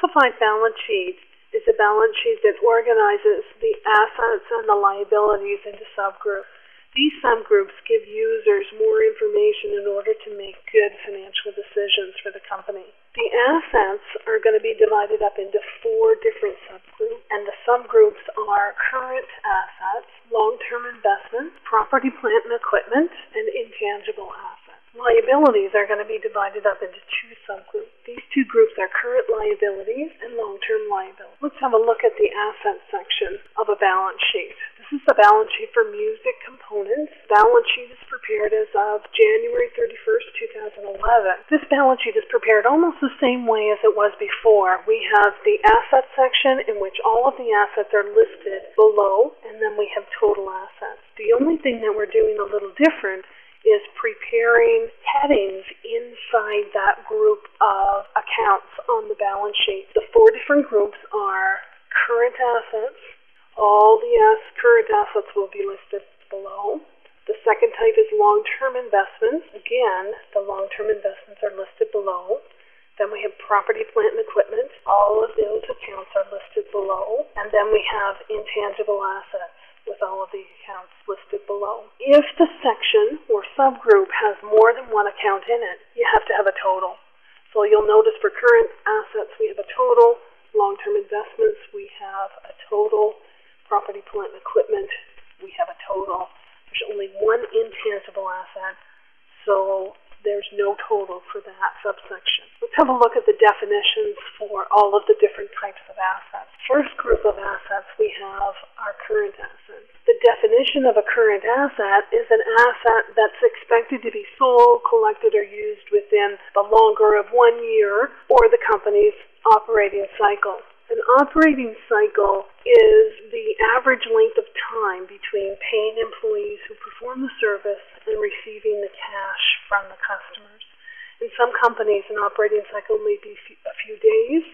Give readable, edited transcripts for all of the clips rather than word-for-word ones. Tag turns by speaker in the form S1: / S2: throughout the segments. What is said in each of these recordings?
S1: simplified balance sheet is a balance sheet that organizes the assets and the liabilities into subgroups. These subgroups give users more information in order to make good financial decisions for the company. The assets are going to be divided up into 4 different subgroups, and the subgroups are current assets, long-term investments, property, plant, and equipment, and intangible assets. Liabilities are going to be divided up into 2 subgroups. These 2 groups are current liabilities and long-term liabilities. Let's have a look at the asset section of a balance sheet. This is the balance sheet for music components. Balance sheet is prepared as of January 31st, 2011. This balance sheet is prepared almost the same way as it was before. We have the asset section in which all of the assets are listed below, and then we have total assets. The only thing that we're doing a little different is preparing headings inside that group of accounts on the balance sheet. The 4 different groups are current assets. All the current assets will be listed below. The second type is long-term investments. Again, the long-term investments are listed below. Then we have property, plant, and equipment. All of those accounts are listed below. And then we have intangible assets with all of the accounts listed below. If the section or subgroup has more than one account in it, you have to have a total. So you'll notice for current assets we have a total, long-term investments we have a total, property, plant, and equipment we have a total. There's only one intangible asset, so there's no total for that subsection. Let's have a look at the definitions for all of the different types of assets. First group of assets we have our current assets. The definition of a current asset is an asset that's expected to be sold, collected, or used within the longer of 1 year or the company's operating cycle. An operating cycle is the average length of time between paying employees who perform the service and receiving the cash from the customers. In some companies, an operating cycle may be a few days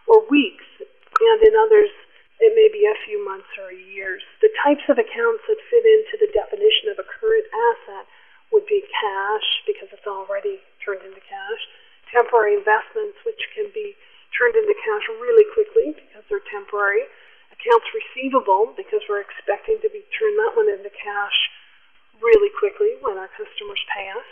S1: or weeks, and in others, it may be a few months or years. The types of accounts that fit into the definition of a current asset would be cash, because it's already turned into cash, temporary investments, which can be turned into cash really quickly because they're temporary, accounts receivable, because we're expecting to turn that one into cash really quickly when our customers pay us.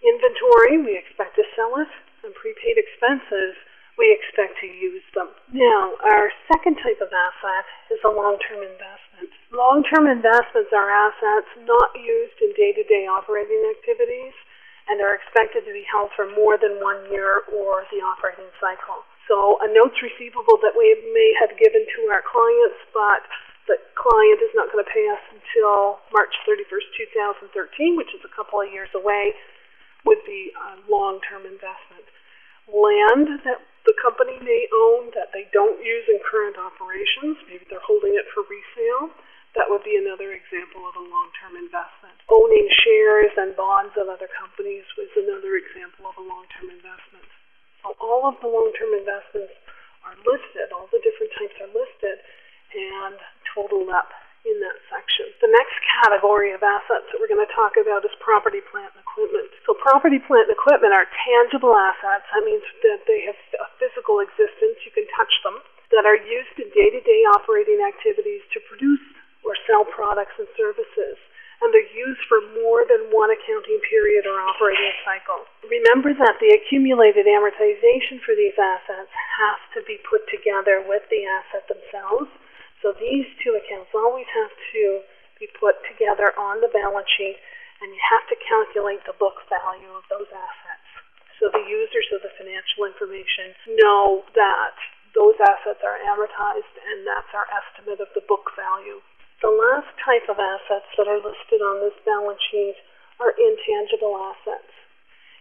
S1: Inventory, we expect to sell it, and prepaid expenses, we expect to use them. Now, our second type of asset is a long-term investment. Long-term investments are assets not used in day-to-day operating activities and are expected to be held for more than 1 year or the operating cycle. So a notes receivable that we may have given to our clients, but the client is not going to pay us until March 31st, 2013, which is a couple of years away, would be a long-term investment. Land that the company may own that they don't use in current operations, maybe they're holding it for resale, that would be another example of a long-term investment. Owning shares and bonds of other companies was another example of a long-term investment. So all of the long-term investments are listed, all the different types are listed and totaled up in that section. The next category of assets that we're going to talk about is property, plant, and equipment. So property, plant, and equipment are tangible assets. That means that they have a physical existence, you can touch them, that are used in day-to-day operating activities to produce or sell products and services. And they're used for more than one accounting period or operating cycle. Remember that the accumulated amortization for these assets has to be put together with the asset themselves. So these 2 accounts always have to be put together on the balance sheet, and you have to calculate the book value of those assets. So the users of the financial information know that those assets are amortized, and that's our estimate of the book value. The last type of assets that are listed on this balance sheet are intangible assets.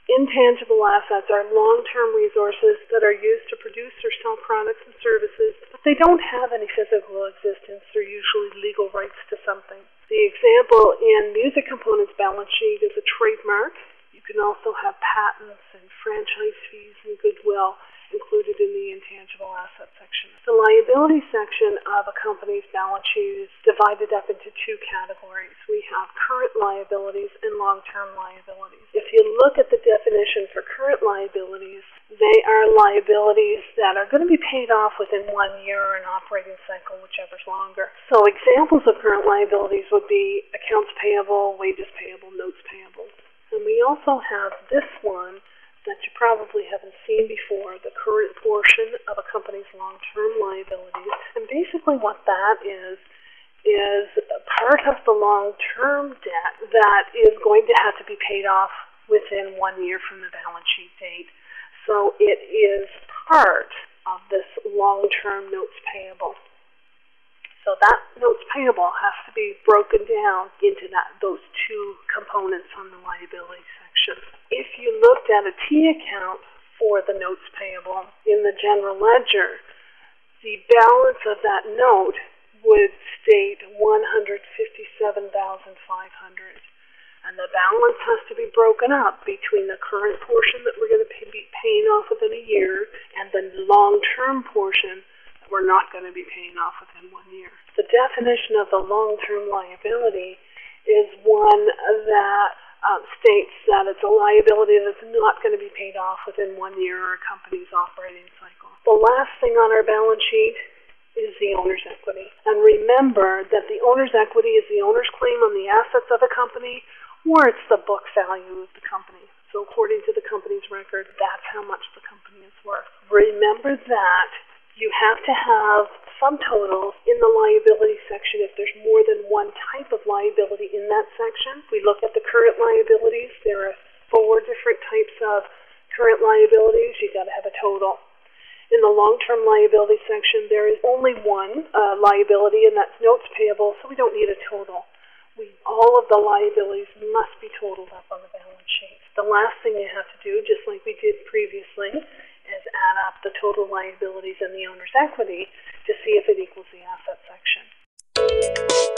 S1: Intangible assets are long-term resources that are used to produce or sell products and services, but they don't have any physical existence. They're usually legal rights to something. The example in music components balance sheet is a trademark. You can also have patents and franchise fees and goodwill included in the intangible asset section. The liability section of a company's balance sheet is divided up into 2 categories. We have current liabilities and long-term liabilities. If you look at the definition for current liabilities, they are liabilities that are going to be paid off within 1 year or an operating cycle, whichever's longer. So examples of current liabilities would be accounts payable, wages payable, notes payable. And we also have this one that you probably haven't seen before, the current portion of a company's long-term liabilities. And basically what that is part of the long-term debt that is going to have to be paid off within 1 year from the balance sheet date. So it is part of this long-term notes payable. So that notes payable has to be broken down into those two components on the liability section. If you looked at a T account for the notes payable in the general ledger, the balance of that note would state $157,500. And the balance has to be broken up between the current portion that we're going to be paying off within a year and the long-term portion that we're not going to be paying off within 1 year. The definition of the long-term liability is one that states that it's a liability that's not going to be paid off within 1 year or a company's operating cycle. The last thing on our balance sheet is the owner's equity. And remember that the owner's equity is the owner's claim on the assets of a company, or it's the book value of the company. So according to the company's record, that's how much the company is worth. Remember that you have to have sum totals in the liability section if there's more than one type of liability in that section. If we look at the current liabilities, there are 4 different types of current liabilities. You've got to have a total. In the long-term liability section, there is only one liability, and that's notes payable, so we don't need a total. All of the liabilities must be totaled up on the balance sheet. The last thing you have to do, just like we did previously, is add up the total liabilities and the owner's equity to see if it equals the asset section.